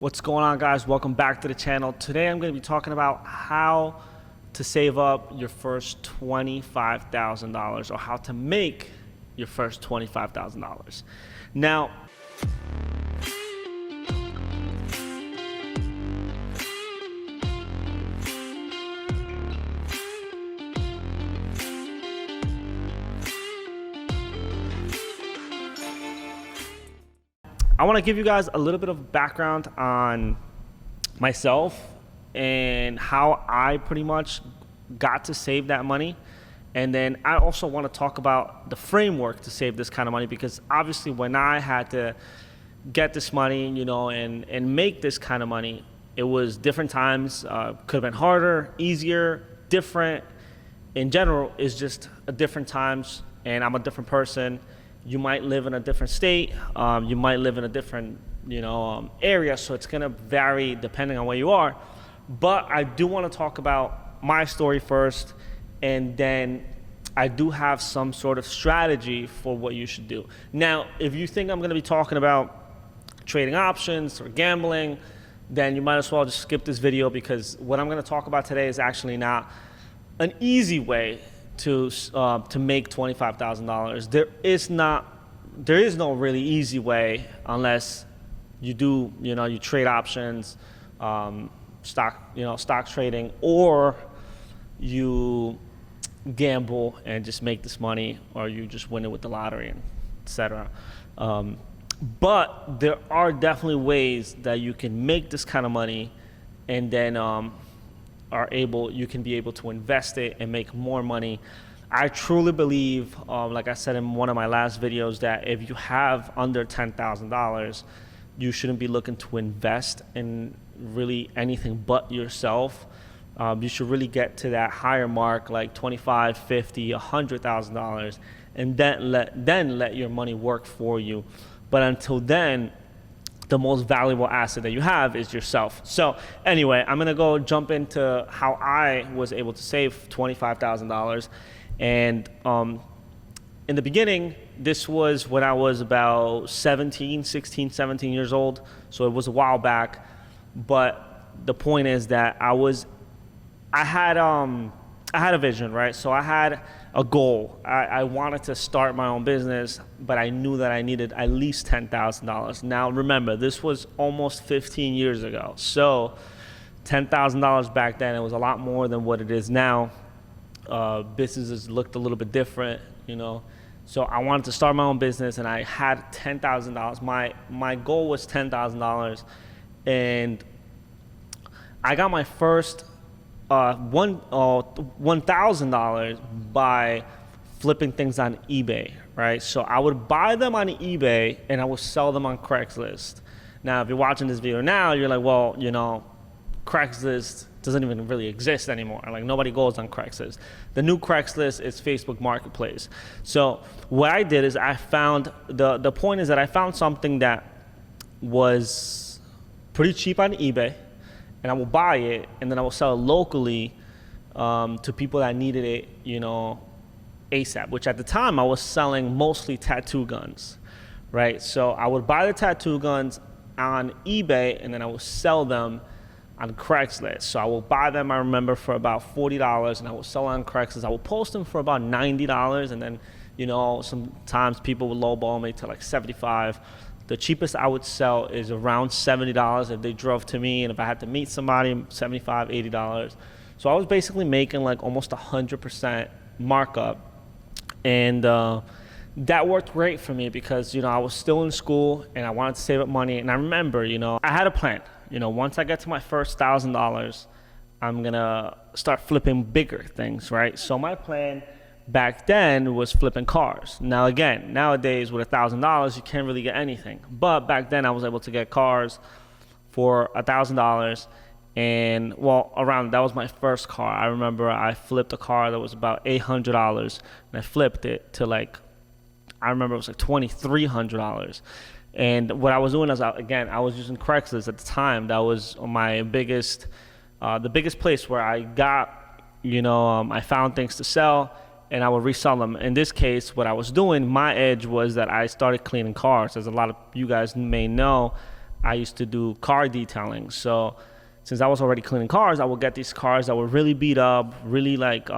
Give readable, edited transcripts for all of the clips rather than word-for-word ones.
What's going on, guys? Welcome back to the channel. Today I'm going to be talking about how to save up your first $25,000 or how to make your first $25,000. Now, I want to give you guys a little bit of background on myself and how I pretty much got to save that money. And then I also want to talk about the framework to save this kind of money, because obviously when I had to get this money, and make this kind of money, it was different times. Could have been harder, easier, different. In general, it's just a different times, and I'm a different person. You might live in a different state. You might live in a different, area. So it's going to vary depending on where you are. But I do want to talk about my story first, and then I do have some sort of strategy for what you should do. Now, if you think I'm going to be talking about trading options or gambling, then you might as well just skip this video, because what I'm going to talk about today is actually not an easy way to make $25,000. There is no really easy way, unless you do, you trade options, stock trading, or you gamble and just make this money, or you just win it with the lottery, and etc. But there are definitely ways that you can make this kind of money, and then you can be able to invest it and make more money. I truly believe, like I said in one of my last videos, that if you have under $10,000, you shouldn't be looking to invest in really anything but yourself. You should really get to that higher mark, like $25,000, $50,000, $100,000, and then let your money work for you. But until then, the most valuable asset that you have is yourself. So anyway, I'm gonna go jump into how I was able to save $25,000. And in the beginning, this was when I was about 16, 17 years old. So it was a while back. But the point is that I had a vision, right? So I had a goal. I wanted to start my own business, but I knew that I needed at least $10,000. Now remember, this was almost 15 years ago. So $10,000 back then, it was a lot more than what it is now. Businesses looked a little bit different, So I wanted to start my own business, and I had $10,000. My goal was $10,000, and I got my first $1,000 by flipping things on eBay, right? So I would buy them on eBay and I would sell them on Craigslist. Now, if you're watching this video now, you're like, well, Craigslist doesn't even really exist anymore. Like, nobody goes on Craigslist. The new Craigslist is Facebook Marketplace. So what I did is I found, the point is that I found something that was pretty cheap on eBay, and I will buy it, and then I will sell it locally to people that needed it, ASAP, which at the time I was selling mostly tattoo guns, right? So I would buy the tattoo guns on eBay, and then I would sell them on Craigslist. So I will buy them, I remember, for about $40, and I will sell on Craigslist. I will post them for about $90, and then, sometimes people would lowball me to like $75. The cheapest I would sell is around $70 if they drove to me, and if I had to meet somebody, $75, $80. So I was basically making like almost 100% markup, and that worked great for me because, I was still in school and I wanted to save up money. And I remember, I had a plan. Once I get to my first $1,000, I'm gonna start flipping bigger things, right? So my plan back then was flipping cars. Now again, nowadays with $1,000, you can't really get anything. But back then I was able to get cars for $1,000, and that was my first car. I remember I flipped a car that was about $800, and I flipped it to I remember it was like $2,300. And what I was doing is, I was using Craigslist at the time. That was my biggest, the biggest place where I got, I found things to sell, and I would resell them. In this case, what I was doing, my edge was that I started cleaning cars. As a lot of you guys may know, I used to do car detailing. So since I was already cleaning cars, I would get these cars that were really beat up, really like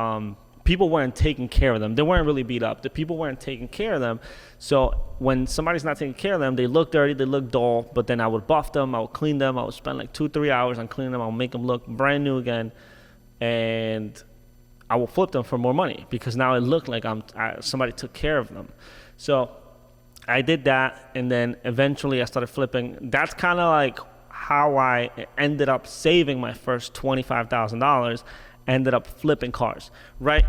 people weren't taking care of them. They weren't really beat up. The people weren't taking care of them. So when somebody's not taking care of them, they look dirty, they look dull, but then I would buff them, I would clean them, I would spend like 2-3 hours on cleaning them, I would make them look brand new again, and I will flip them for more money because now it looked like somebody took care of them. So I did that, and then eventually I started flipping. That's kind of like how I ended up saving my first $25,000, ended up flipping cars, right?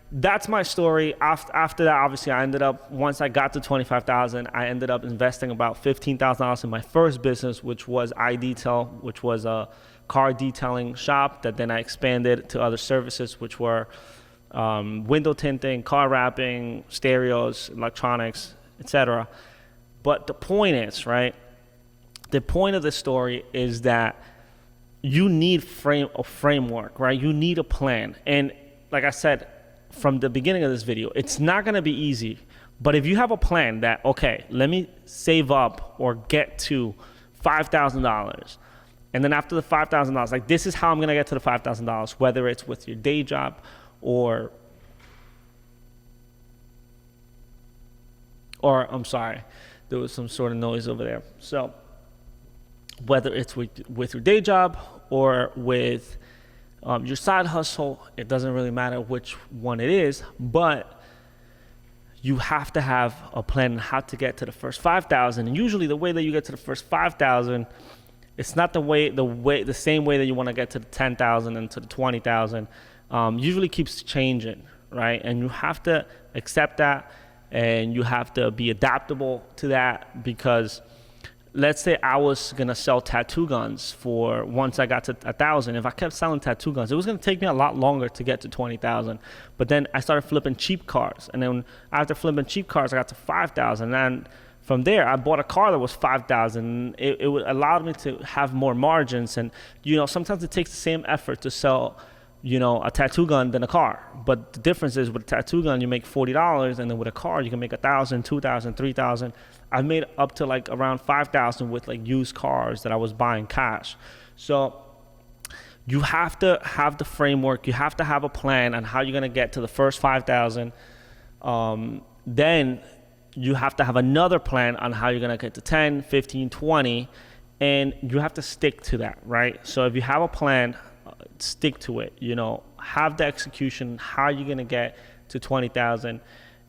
That's my story. After that, obviously, I ended up, once I got to 25,000, I ended up investing about $15,000 in my first business, which was iDetail, which was a car detailing shop that then I expanded to other services, which were window tinting, car wrapping, stereos, electronics, etc. But the point is, right? The point of the story is that you need a framework, right? You need a plan. And like I said from the beginning of this video, it's not going to be easy. But if you have a plan that, okay, let me save up or get to $5,000. And then after the $5,000, like this is how I'm going to get to the $5,000, whether it's with your day job or I'm sorry, there was some sort of noise over there. So whether it's with your day job or with your side hustle, it doesn't really matter which one it is, but you have to have a plan on how to get to the first 5,000. And usually the way that you get to the first 5,000, it's not the same way that you want to get to the 10,000 and to the 20,000. Usually keeps changing, right? And you have to accept that, and you have to be adaptable to that, because let's say I was gonna sell tattoo guns for once I got to 1,000. If I kept selling tattoo guns, it was gonna take me a lot longer to get to 20,000. But then I started flipping cheap cars, and then after flipping cheap cars, I got to 5,000. And from there, I bought a car that was 5,000. It allowed me to have more margins, and sometimes it takes the same effort to sell a tattoo gun than a car. But the difference is with a tattoo gun, you make $40, and then with a car, you can make 1,000, 2,000, 3,000. I've made up to like around 5,000 with like used cars that I was buying cash. So you have to have the framework. You have to have a plan on how you're going to get to the first 5,000. Then you have to have another plan on how you're going to get to 10, 15, 20, and you have to stick to that, right? So if you have a plan, stick to it, have the execution, how you're going to get to 20,000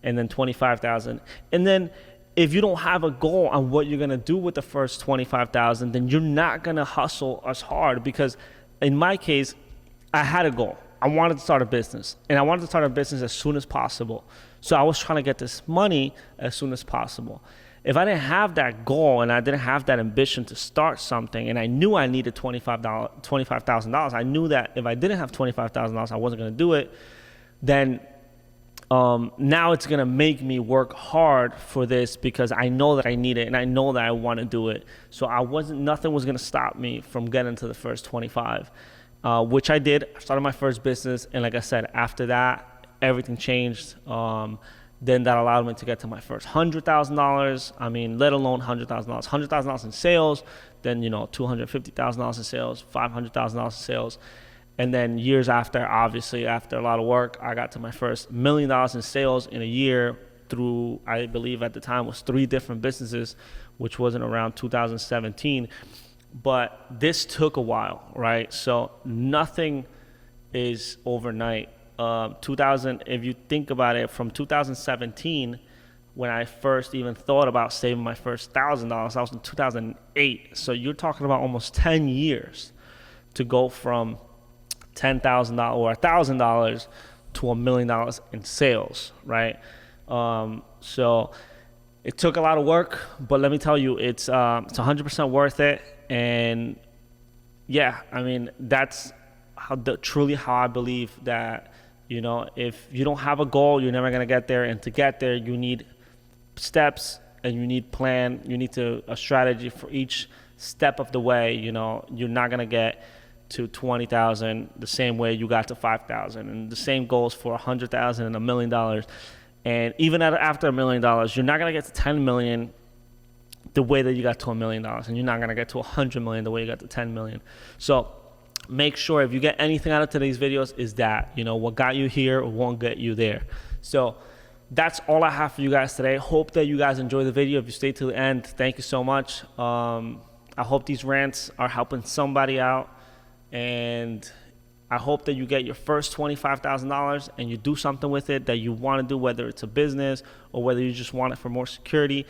and then 25,000. And then if you don't have a goal on what you're going to do with the first 25,000, then you're not going to hustle as hard, because in my case, I had a goal. I wanted to start a business, and I wanted to start a business as soon as possible. So I was trying to get this money as soon as possible. If I didn't have that goal and I didn't have that ambition to start something, and I knew I needed $25,000, I knew that if I didn't have $25,000, I wasn't going to do it, then now it's going to make me work hard for this, because I know that I need it and I know that I want to do it. So nothing was going to stop me from getting to the first 25, which I did. I started my first business, and like I said, after that, everything changed. Then that allowed me to get to my first $100,000. I mean, let alone $100,000, $100,000 in sales, then, $250,000 in sales, $500,000 in sales. And then years after, obviously, after a lot of work, I got to my first $1 million in sales in a year through, I believe at the time, was 3 different businesses, which wasn't around 2017. But this took a while, right? So nothing is overnight. If you think about it, from 2017, when I first even thought about saving my first $1,000, I was in 2008. So you're talking about almost 10 years to go from $10,000 or $1,000 to $1 million in sales, right? So it took a lot of work, but let me tell you, it's 100% worth it. And yeah, I mean, that's truly how I believe that, if you don't have a goal, you're never going to get there. And to get there, you need steps and you need plan. You need a strategy for each step of the way. You're not going to get to 20,000 the same way you got to 5,000. And the same goes for 100,000 and $1 million. And even after $1 million, you're not going to get to 10 million the way that you got to $1 million, and you're not gonna get to 100 million the way you got to 10 million. So make sure if you get anything out of today's videos is that, you know, what got you here won't get you there. So that's all I have for you guys today. Hope that you guys enjoy the video. If you stayed to the end, thank you so much. I hope these rants are helping somebody out, and I hope that you get your first $25,000 and you do something with it that you want to do, whether it's a business or whether you just want it for more security.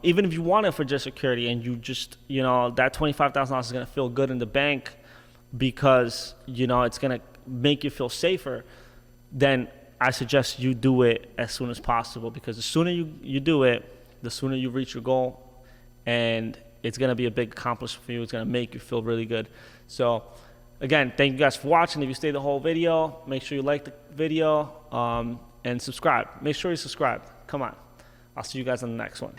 Even if you want it for just security and you just, you know, that $25,000 is going to feel good in the bank because, you know, it's going to make you feel safer, then I suggest you do it as soon as possible, because the sooner you do it, the sooner you reach your goal, and it's going to be a big accomplishment for you. It's going to make you feel really good. So again, thank you guys for watching. If you stayed the whole video, make sure you like the video and subscribe. Make sure you subscribe. Come on. I'll see you guys on the next one.